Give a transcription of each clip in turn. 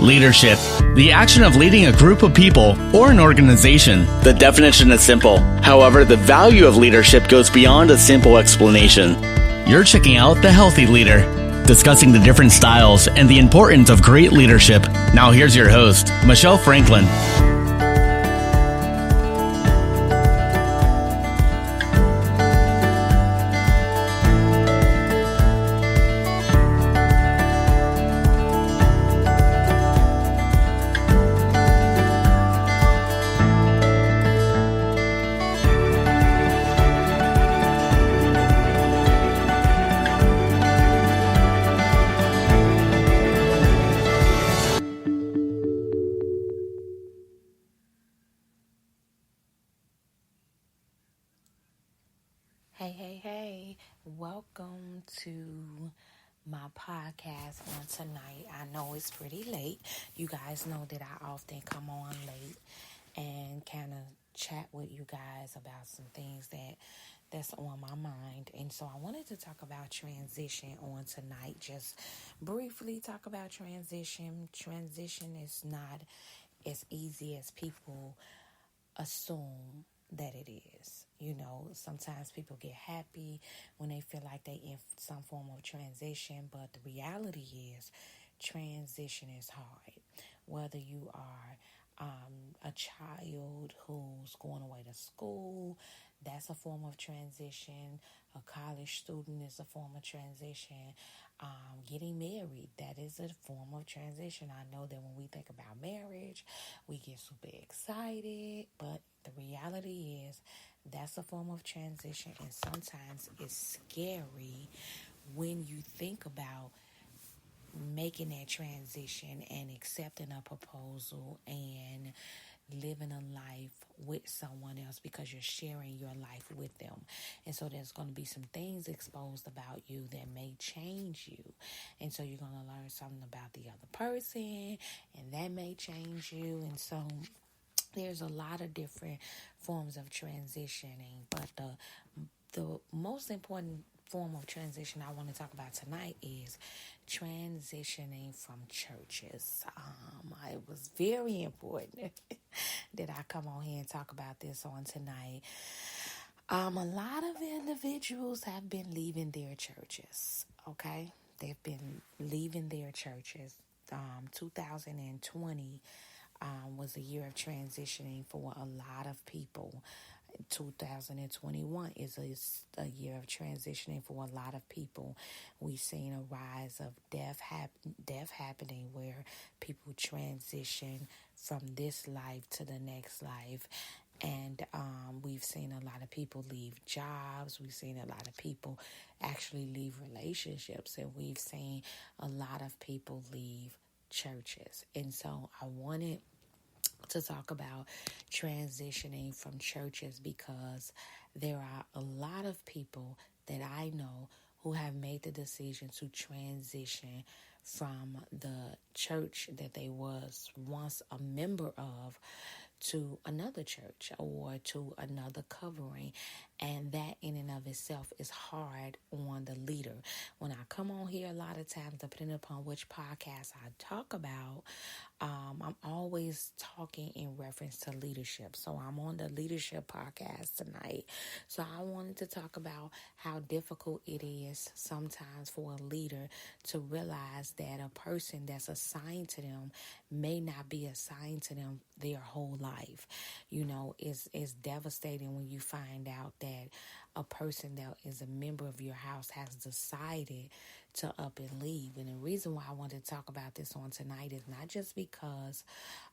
Leadership, the action of leading a group of people or an organization. The definition is simple. However, the value of leadership goes beyond a simple explanation. You're checking out The Healthy Leader, discussing the different styles and the importance of great leadership. Now here's your host, Michelle Franklin. Hey, welcome to my podcast on tonight. I know it's pretty late. You guys know that I often come on late and kind of chat with you guys about some things that's on my mind. And so I wanted to talk about transition on tonight. Just briefly talk about transition. Transition is not as easy as people assume that it is. You know, sometimes people get happy when they feel like they in some form of transition, but the reality is transition is hard. Whether you are a child who's going away to school, that's a form of transition. A college student is a form of transition. Getting married, that is a form of transition. I know that when we think about marriage, we get super excited, but the reality is that's a form of transition, and sometimes it's scary when you think about making that transition and accepting a proposal and living a life with someone else because you're sharing your life with them. And so there's going to be some things exposed about you that may change you. And so you're going to learn something about the other person, and that may change you. And so there's a lot of different forms of transitioning, but the most important form of transition I want to talk about tonight is transitioning from churches. It was very important that I come on here and talk about this on tonight. A lot of individuals have been leaving their churches, okay? They've been leaving their churches. 2020 was a year of transitioning for a lot of people. 2021 is a year of transitioning for a lot of people. We've seen a rise of death happening where people transition from this life to the next life. And we've seen a lot of people leave jobs. We've seen a lot of people actually leave relationships. And we've seen a lot of people leave churches. And so I wanted to talk about transitioning from churches because there are a lot of people that I know who have made the decision to transition from the church that they was once a member of to another church or to another covering, and that in and of itself is hard on the leader. When I come on here a lot of times, depending upon which podcast I talk about, I'm always talking in reference to leadership. So I'm on the leadership podcast tonight. So I wanted to talk about how difficult it is sometimes for a leader to realize that a person that's assigned to them may not be assigned to them their whole life. You know, it's devastating when you find out that a person that is a member of your house has decided to up and leave. And the reason why I wanted to talk about this on tonight is not just because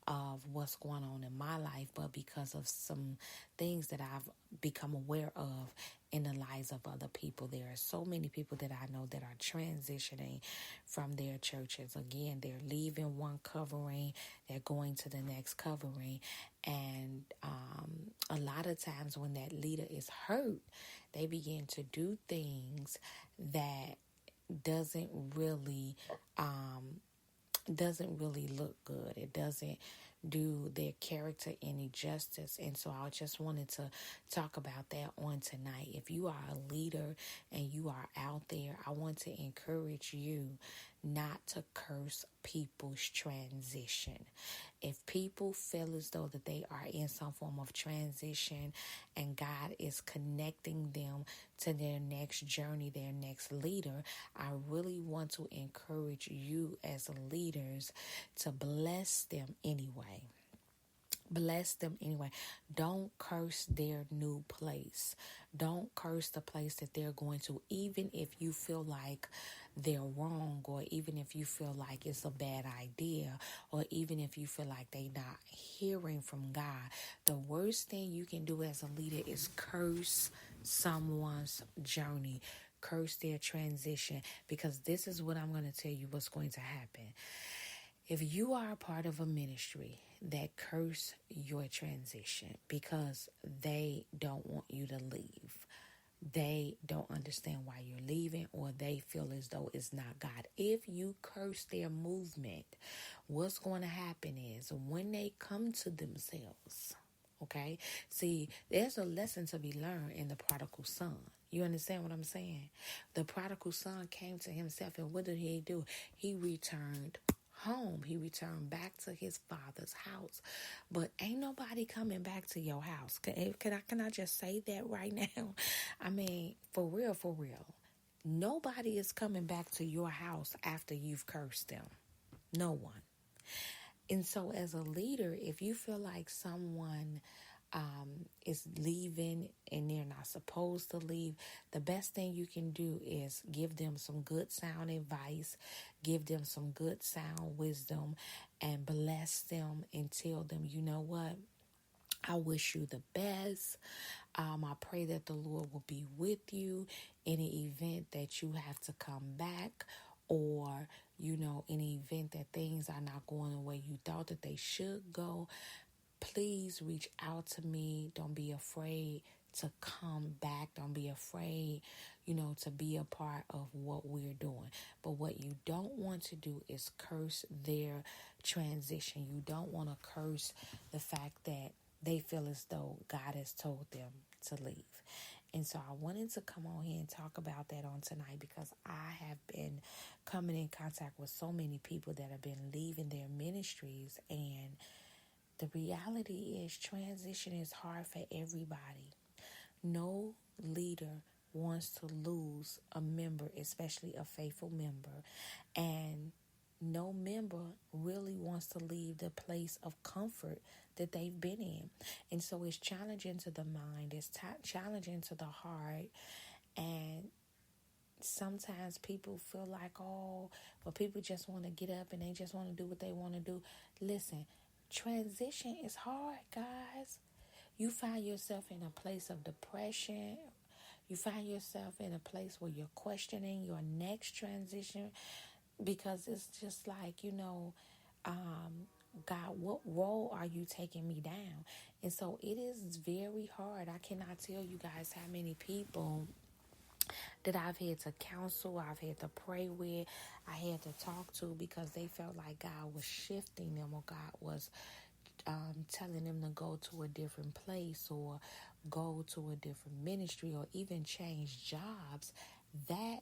of what's going on in my life, but because of some things that I've become aware of in the lives of other people. There are so many people that I know that are transitioning from their churches. Again, they're leaving one covering, they're going to the next covering, and a lot of times when that leader is hurt, they begin to do things that doesn't really look good. It doesn't do their character any justice. And so I just wanted to talk about that on tonight. If you are a leader and you are out there, I want to encourage you not to curse people's transition. If people feel as though that they are in some form of transition and God is connecting them to their next journey, their next leader, I really want to encourage you as leaders to bless them anyway. Bless them anyway. Don't curse their new place. Don't curse the place that they're going to, even if you feel like they're wrong, or even if you feel like it's a bad idea, or even if you feel like they're not hearing from God. The worst thing you can do as a leader is curse someone's journey, curse their transition, because this is what I'm going to tell you what's going to happen. If you are a part of a ministry that curse your transition because they don't want you to leave, they don't understand why you're leaving, or they feel as though it's not God. If you curse their movement, what's going to happen is when they come to themselves, okay? See, there's a lesson to be learned in the prodigal son. You understand what I'm saying? The prodigal son came to himself, and what did he do? He returned home. He returned back to his father's house. But ain't nobody coming back to your house. Can I just say that right now? I mean, for real, for real. Nobody is coming back to your house after you've cursed them. No one. And so as a leader, if you feel like someone is leaving and they're not supposed to leave, the best thing you can do is give them some good sound advice, give them some good sound wisdom, and bless them and tell them, you know what? I wish you the best. I pray that the Lord will be with you in the event that you have to come back, or, in the event that things are not going the way you thought that they should go. Please reach out to me. Don't be afraid to come back. Don't be afraid, to be a part of what we're doing. But what you don't want to do is curse their transition. You don't want to curse the fact that they feel as though God has told them to leave. And so I wanted to come on here and talk about that on tonight, because I have been coming in contact with so many people that have been leaving their ministries, and the reality is transition is hard for everybody. No leader wants to lose a member, especially a faithful member. And no member really wants to leave the place of comfort that they've been in. And so it's challenging to the mind. It's challenging to the heart. And sometimes people feel like, people just want to get up and they just want to do what they want to do. Listen, transition is hard, guys. You find yourself in a place of depression. You find yourself in a place where you're questioning your next transition, because it's just like, God, what role are you taking me down? And so it is very hard. I cannot tell you guys how many people that I've had to counsel, I've had to pray with, I had to talk to, because they felt like God was shifting them, or God was telling them to go to a different place, or go to a different ministry, or even change jobs. That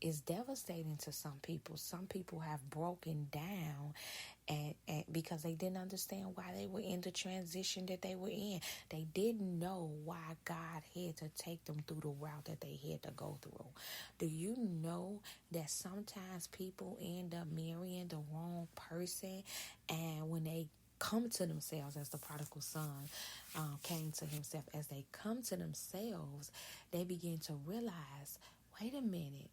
is devastating to some people. Some people have broken down and because they didn't understand why they were in the transition that they were in. They didn't know why God had to take them through the route that they had to go through. Do you know that sometimes people end up marrying the wrong person, and when they come to themselves, as the prodigal son came to himself, as they come to themselves, they begin to realize, wait a minute,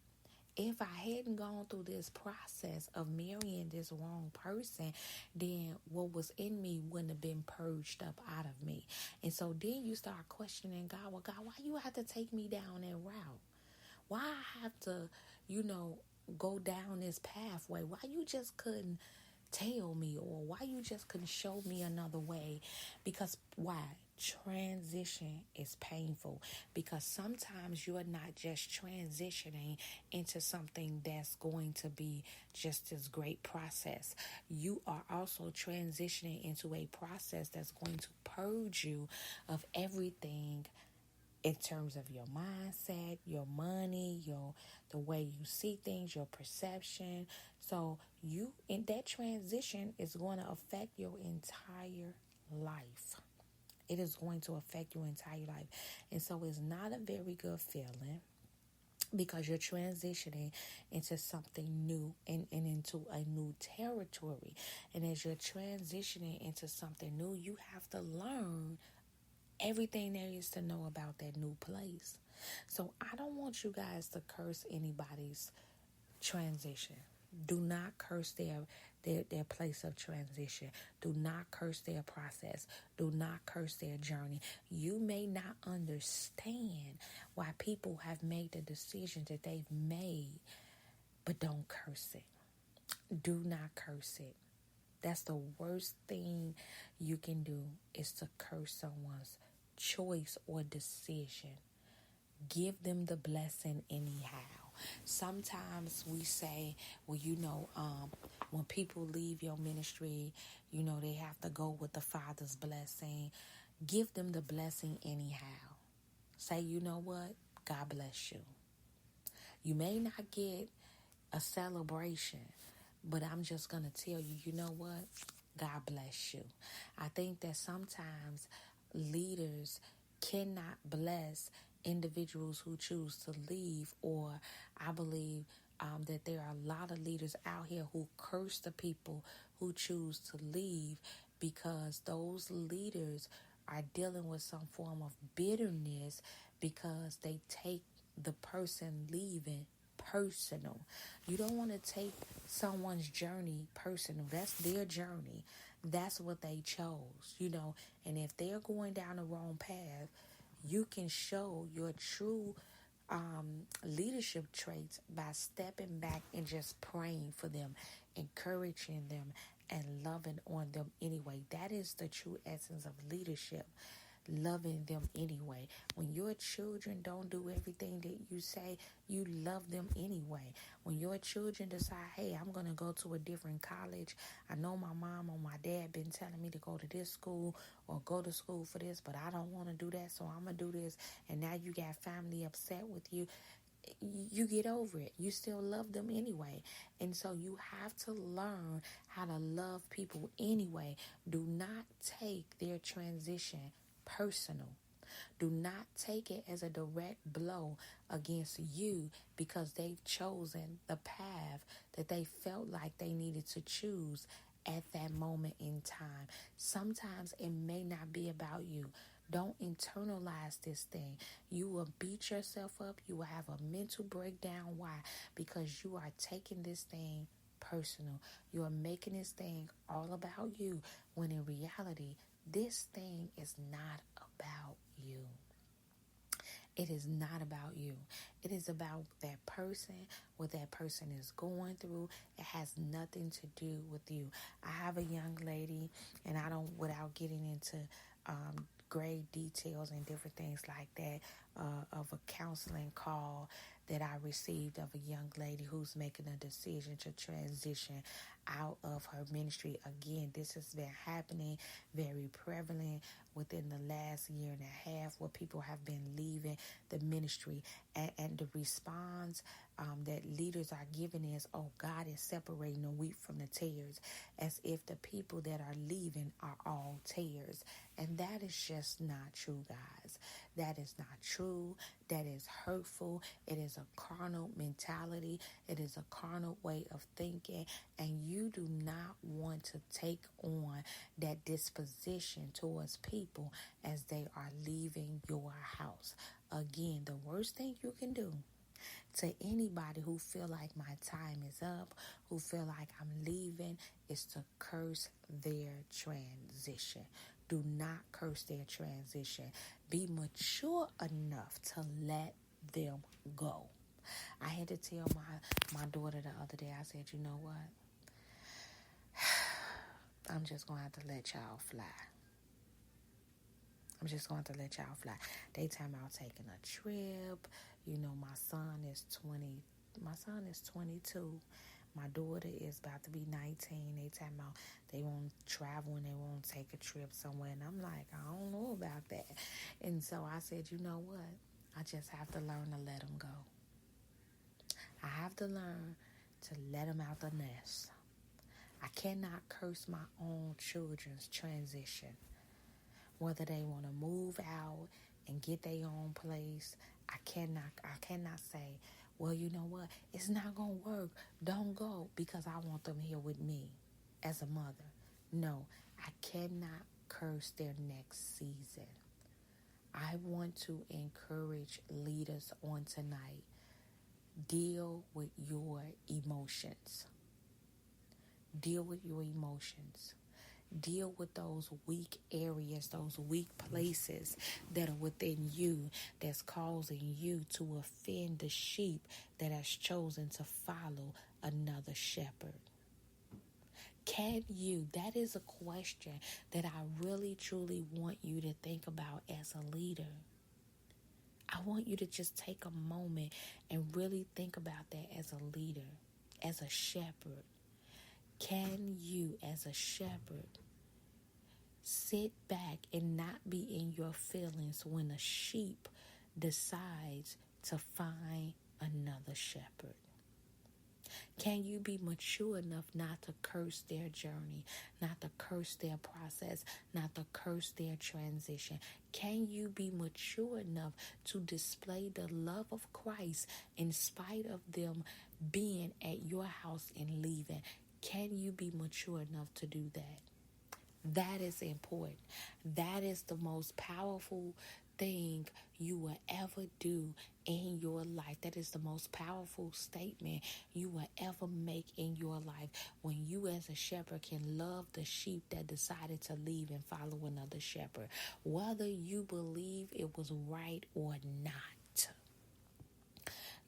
if I hadn't gone through this process of marrying this wrong person, then what was in me wouldn't have been purged up out of me. And so then you start questioning God. Well, God, why you have to take me down that route? Why I have to, go down this pathway? Why you just couldn't tell me, or why you just couldn't show me another way? Because why? Transition is painful, because sometimes you are not just transitioning into something that's going to be just this great process. You are also transitioning into a process that's going to purge you of everything in terms of your mindset, your money, the way you see things, your perception. So you in that transition is going to affect your entire life. It is going to affect your entire life. And so it's not a very good feeling because you're transitioning into something new and into a new territory. And as you're transitioning into something new, you have to learn everything there is to know about that new place. So I don't want you guys to curse anybody's transition. Do not curse their place of transition. Do not curse their process. Do not curse their journey. You may not understand why people have made the decisions that they've made, but don't curse it. Do not curse it. That's the worst thing you can do, is to curse someone's choice or decision. Give them the blessing anyhow. Sometimes we say, well, when people leave your ministry, they have to go with the Father's blessing. Give them the blessing anyhow. Say, you know what? God bless you. You may not get a celebration, but I'm just going to tell you, you know what? God bless you. I think that sometimes leaders cannot bless individuals who choose to leave, or I believe that there are a lot of leaders out here who curse the people who choose to leave, because those leaders are dealing with some form of bitterness because they take the person leaving personal. You don't want to take someone's journey personal. That's their journey. That's what they chose, and if they're going down the wrong path, you can show your true leadership traits by stepping back and just praying for them, encouraging them, and loving on them anyway. That is the true essence of leadership. Loving them anyway. When your children don't do everything that you say, you love them anyway. When your children decide, hey, I'm going to go to a different college. I know my mom or my dad been telling me to go to this school or go to school for this, but I don't want to do that, so I'm going to do this. And now you got family upset with you. You get over it. You still love them anyway. And so you have to learn how to love people anyway. Do not take their transition personal. Do not take it as a direct blow against you because they've chosen the path that they felt like they needed to choose at that moment in time. Sometimes it may not be about you. Don't internalize this thing. You will beat yourself up. You will have a mental breakdown. Why? Because you are taking this thing personal. You are making this thing all about you, when in reality, this thing is not about you. It is not about you. It is about that person, what that person is going through. It has nothing to do with you. I have a young lady, and without getting into grave details and different things like that, of a counseling call that I received of a young lady who's making a decision to transition out of her ministry. Again, this has been happening very prevalent within the last year and a half, where people have been leaving the ministry, and the response that leaders are giving is, oh, God is separating the wheat from the tares, as if the people that are leaving are all tares. And that is just not true, guys. That is not true. That is hurtful. It is a carnal mentality. It is a carnal way of thinking. And you do not want to take on that disposition towards people as they are leaving your house. Again, the worst thing you can do to anybody who feel like my time is up, who feel like I'm leaving, is to curse their transition. Do not curse their transition. Be mature enough to let them go. I had to tell my daughter the other day, I said, you know what? I'm just going to have to let y'all fly. I'm just going to let y'all fly. They talking about taking a trip. My son is 22. My daughter is about to be 19. They talking about they want to travel and they want to take a trip somewhere. And I'm like, I don't know about that. And so I said, you know what? I just have to learn to let them go. I have to learn to let them out the nest. I cannot curse my own children's transition. Whether they want to move out and get their own place, I cannot say, well, you know what? It's not going to work. Don't go, because I want them here with me as a mother. No, I cannot curse their next season. I want to encourage leaders on tonight. Deal with your emotions. Deal with your emotions. Deal with those weak areas, those weak places that are within you that's causing you to offend the sheep that has chosen to follow another shepherd. Can you? That is a question that I really, truly want you to think about as a leader. I want you to just take a moment and really think about that as a leader, as a shepherd. Can you, as a shepherd, sit back and not be in your feelings when a sheep decides to find another shepherd? Can you be mature enough not to curse their journey, not to curse their process, not to curse their transition? Can you be mature enough to display the love of Christ in spite of them being at your house and leaving? Can you be mature enough to do that? That is important. That is the most powerful thing you will ever do in your life. That is the most powerful statement you will ever make in your life, when you as a shepherd can love the sheep that decided to leave and follow another shepherd, whether you believe it was right or not.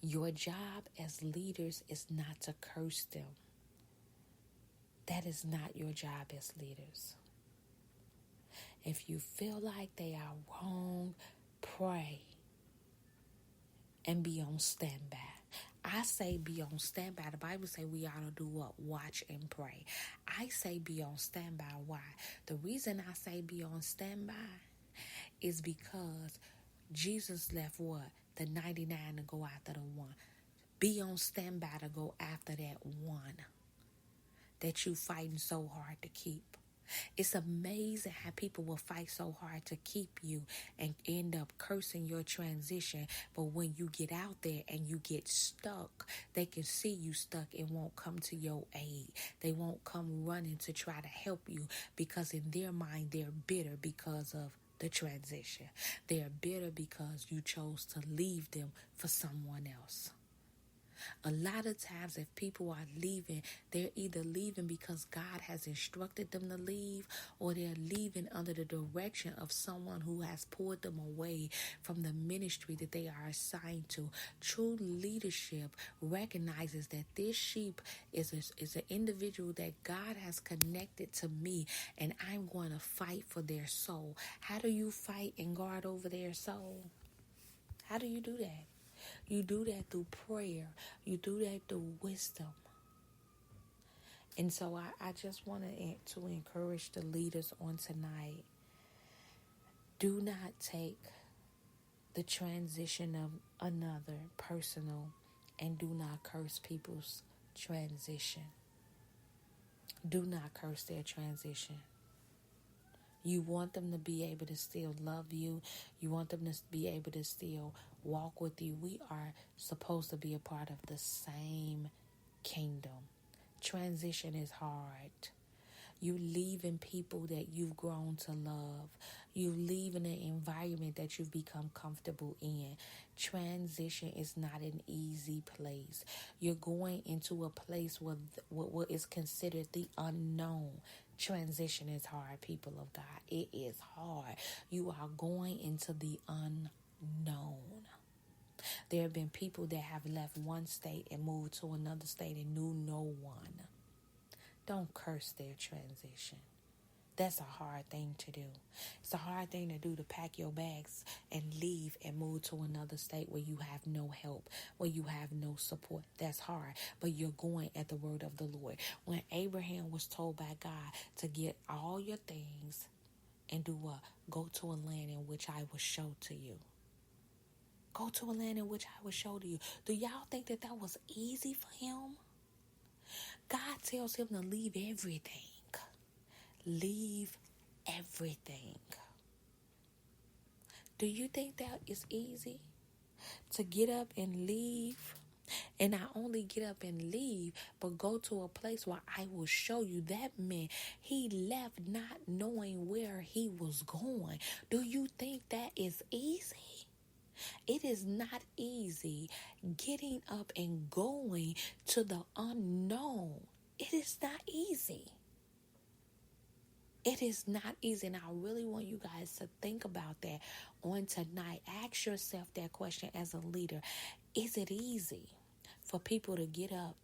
Your job as leaders is not to curse them. That is not your job as leaders. If you feel like they are wrong, pray and be on standby. I say be on standby. The Bible say we ought to do what? Watch and pray. I say be on standby. Why? The reason I say be on standby is because Jesus left what? The 99 to go after the one. Be on standby to go after that one that you fighting so hard to keep. It's amazing how people will fight so hard to keep you and end up cursing your transition. But when you get out there and you get stuck, they can see you stuck and won't come to your aid. They won't come running to try to help you, because in their mind, they're bitter because of the transition. They're bitter because you chose to leave them for someone else. A lot of times if people are leaving, they're either leaving because God has instructed them to leave, or they're leaving under the direction of someone who has pulled them away from the ministry that they are assigned to. True leadership recognizes that this sheep is an individual that God has connected to me, and I'm going to fight for their soul. How do you fight and guard over their soul? How do you do that? You do that through prayer. You do that through wisdom. And so I just want to encourage the leaders on tonight. Do not take the transition of another personal, and do not curse people's transition. Do not curse their transition. You want them to be able to still love you. You want them to be able to still walk with you. We are supposed to be a part of the same kingdom. Transition is hard. You leaving people that you've grown to love. You leaving an environment that you've become comfortable in. Transition is not an easy place. You're going into a place where what is considered the unknown. Transition is hard, people of God. It is hard. You are going into the unknown. There have been people that have left one state and moved to another state and knew no one. Don't curse their transition. That's a hard thing to do. It's a hard thing to do, to pack your bags and leave and move to another state where you have no help, where you have no support. That's hard, but you're going at the word of the Lord. When Abraham was told by God to get all your things and do what? Go to a land in which I will show to you. Go to a land in which I will show to you. Do y'all think that was easy for him? God tells him to leave everything. Leave everything. Do you think that is easy? To get up and leave? And not only get up and leave, but go to a place where I will show you. That meant he left not knowing where he was going. Do you think that is easy? It is not easy getting up and going to the unknown. It is not easy. It is not easy, and I really want you guys to think about that on tonight. Ask yourself that question as a leader. Is it easy for people to get up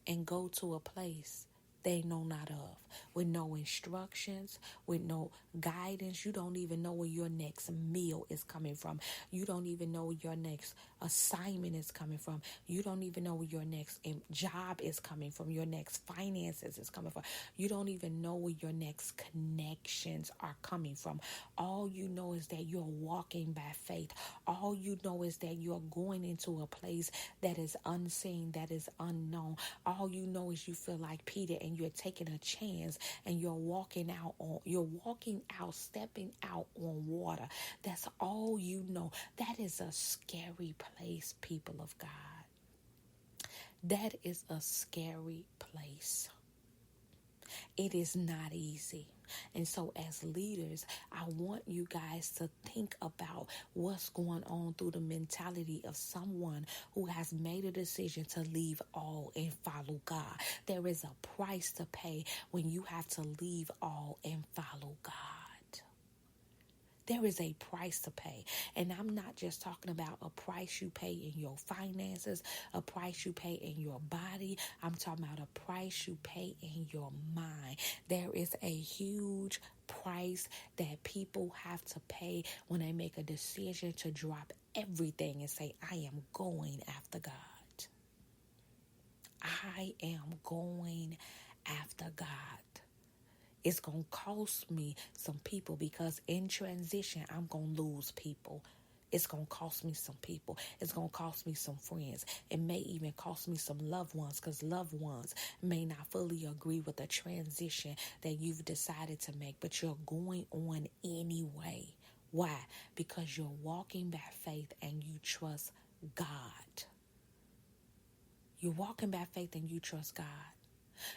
and go to a place they know not of, with no instructions, with no guidance? You don't even know where your next meal is coming from. You don't even know where your next assignment is coming from. You don't even know where your next job is coming from. Your next finances is coming from. You don't even know where your next connections are coming from. All you know is that you're walking by faith. All you know is that you're going into a place that is unseen, that is unknown. All you know is you feel like Peter and you're taking a chance and you're walking out, stepping out on water. That's all you know. That is a scary place, people of God. That is a scary place. It is not easy. And so as leaders, I want you guys to think about what's going on through the mentality of someone who has made a decision to leave all and follow God. There is a price to pay when you have to leave all and follow God. There is a price to pay. And I'm not just talking about a price you pay in your finances, a price you pay in your body. I'm talking about a price you pay in your mind. There is a huge price that people have to pay when they make a decision to drop everything and say, I am going after God. I am going after God. It's going to cost me some people, because in transition, I'm going to lose people. It's going to cost me some people. It's going to cost me some friends. It may even cost me some loved ones, because loved ones may not fully agree with the transition that you've decided to make, but you're going on anyway. Why? Because you're walking by faith and you trust God. You're walking by faith and you trust God.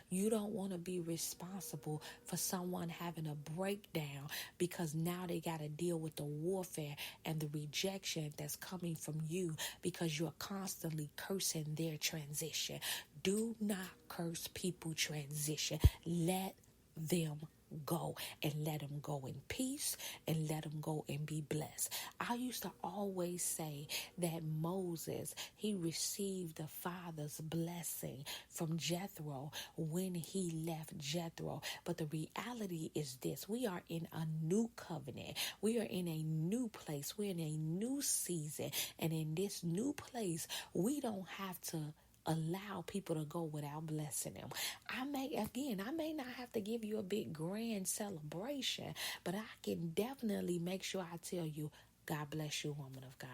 You don't want to be responsible for someone having a breakdown because now they got to deal with the warfare and the rejection that's coming from you because you're constantly cursing their transition. Do not curse people transition. Let them go, and let them go in peace, and let them go and be blessed. I used to always say that Moses, he received the father's blessing from Jethro when he left Jethro. But the reality is this: we are in a new covenant. We are in a new place. We're in a new season. And in this new place, we don't have to allow people to go without blessing them. I may not have to give you a big grand celebration, but I can definitely make sure I tell you, God bless you, woman of God.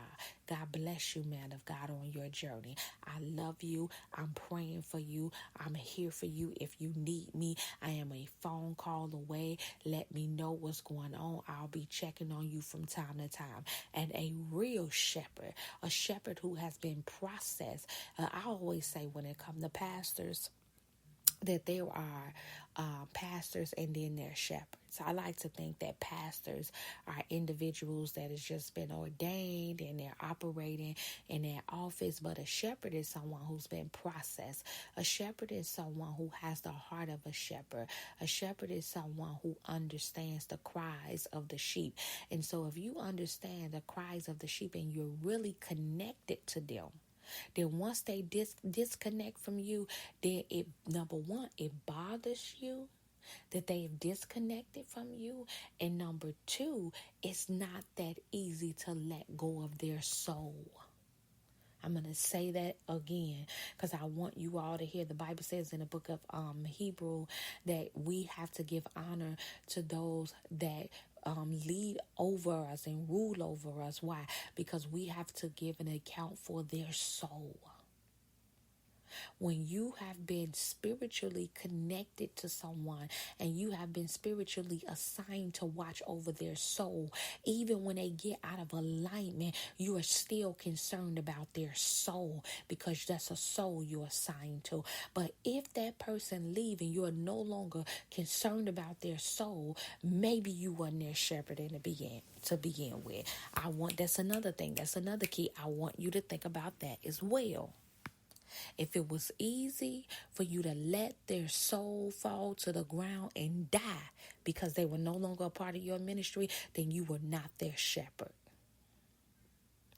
God bless you, man of God, on your journey. I love you. I'm praying for you. I'm here for you. If you need me, I am a phone call away. Let me know what's going on. I'll be checking on you from time to time. And a real shepherd, a shepherd who has been processed. I always say when it comes to pastors, that there are pastors and then there are shepherds. I like to think that pastors are individuals that has just been ordained and they're operating in their office, but a shepherd is someone who's been processed. A shepherd is someone who has the heart of a shepherd. A shepherd is someone who understands the cries of the sheep. And so if you understand the cries of the sheep and you're really connected to them, then once they disconnect from you, then number one, it bothers you. that they have disconnected from you. And number two, it's not that easy to let go of their soul. I'm going to say that again because I want you all to hear. The Bible says in the book of Hebrew that we have to give honor to those that lead over us and rule over us. Why? Because we have to give an account for their soul. When you have been spiritually connected to someone and you have been spiritually assigned to watch over their soul, even when they get out of alignment, you are still concerned about their soul because that's a soul you're assigned to. But if that person leaves and you're no longer concerned about their soul, maybe you weren't their shepherd in the to begin with. That's another thing. That's another key. I want you to think about that as well. If it was easy for you to let their soul fall to the ground and die because they were no longer a part of your ministry, then you were not their shepherd.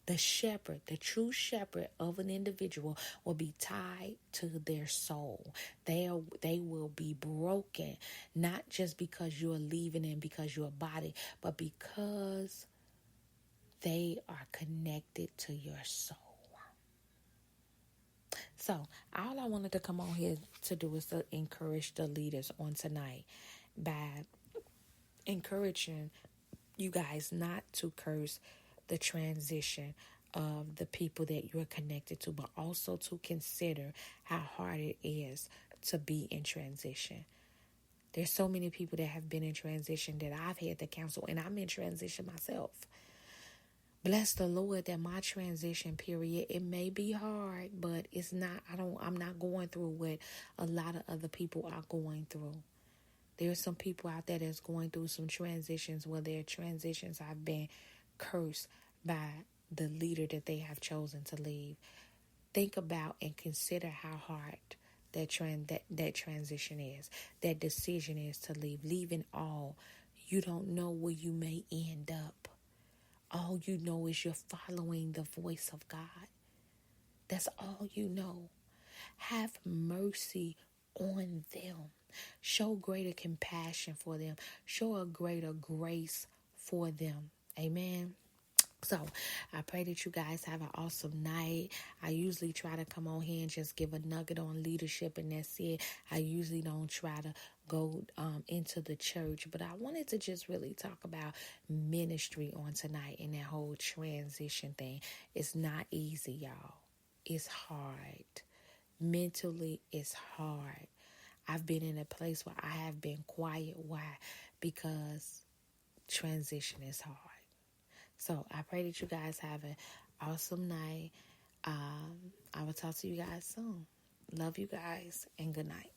The shepherd, the true shepherd of an individual will be tied to their soul. They will be broken, not just because you're leaving and because you're a body, but because they are connected to your soul. So all I wanted to come on here to do is to encourage the leaders on tonight by encouraging you guys not to curse the transition of the people that you're connected to, but also to consider how hard it is to be in transition. There's so many people that have been in transition that I've had to counsel, and I'm in transition myself. Bless the Lord that my transition period, it may be hard, but it's not, I'm not going through what a lot of other people are going through. There's some people out there that's going through some transitions where their transitions have been cursed by the leader that they have chosen to leave. Think about and consider how hard that transition is, that decision is to leave, leaving all. You don't know where you may end up. All you know is you're following the voice of God. That's all you know. Have mercy on them. Show greater compassion for them. Show a greater grace for them. Amen. So I pray that you guys have an awesome night. I usually try to come on here and just give a nugget on leadership, and that's it. I usually don't try to go into the church, but I wanted to just really talk about ministry on tonight and that whole transition thing. It's not easy, y'all. It's hard. Mentally, it's hard. I've been in a place where I have been quiet. Why? Because transition is hard. So I pray that you guys have an awesome night. I will talk to you guys soon. Love you guys and good night.